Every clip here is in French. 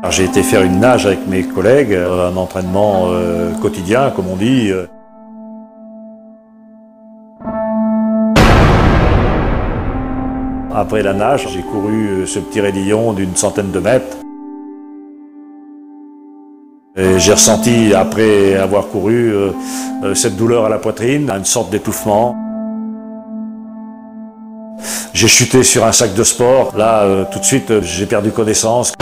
J'ai été faire une nage avec mes collègues, un entraînement quotidien, comme on dit. Après la nage, j'ai couru ce petit raidillon d'une centaine de mètres. J'ai ressenti, après avoir couru, cette douleur à la poitrine, une sorte d'étouffement. J'ai chuté sur un sac de sport. Là, tout de suite, j'ai perdu connaissance.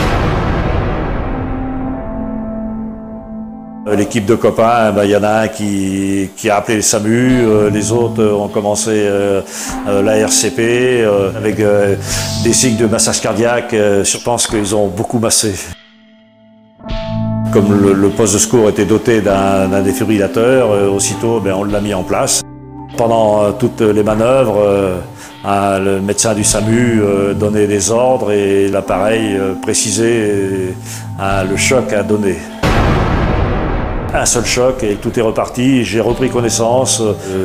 L'équipe de copains, il y en a un qui a appelé le SAMU, les autres ont commencé la RCP avec des signes de massage cardiaque. Je pense qu'ils ont beaucoup massé. Comme le poste de secours était doté d'un défibrillateur, aussitôt on l'a mis en place. Pendant toutes les manœuvres, le médecin du SAMU donnait des ordres et l'appareil précisait le choc à donner. Un seul choc et tout est reparti, j'ai repris connaissance,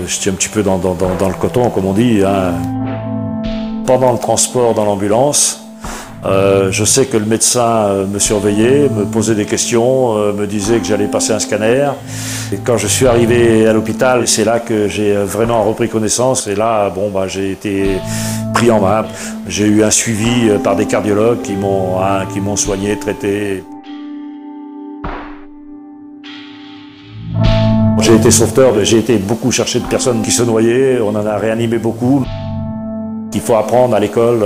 je suis un petit peu dans le coton comme on dit. Pendant le transport dans l'ambulance, je sais que le médecin me surveillait, me posait des questions, me disait que j'allais passer un scanner. Et quand je suis arrivé à l'hôpital, c'est là que j'ai vraiment repris connaissance et là j'ai été pris en main. J'ai eu un suivi par des cardiologues qui m'ont soigné, traité. J'ai été sauveteur, j'ai été beaucoup chercher de personnes qui se noyaient, on en a réanimé beaucoup. Il faut apprendre à l'école,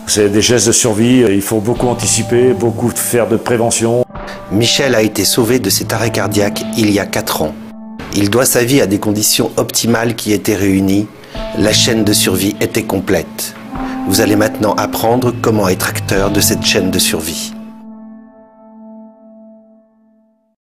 c'est des gestes de survie, il faut beaucoup anticiper, beaucoup faire de prévention. Michel a été sauvé de cet arrêt cardiaque il y a 4 ans. Il doit sa vie à des conditions optimales qui étaient réunies. La chaîne de survie était complète. Vous allez maintenant apprendre comment être acteur de cette chaîne de survie.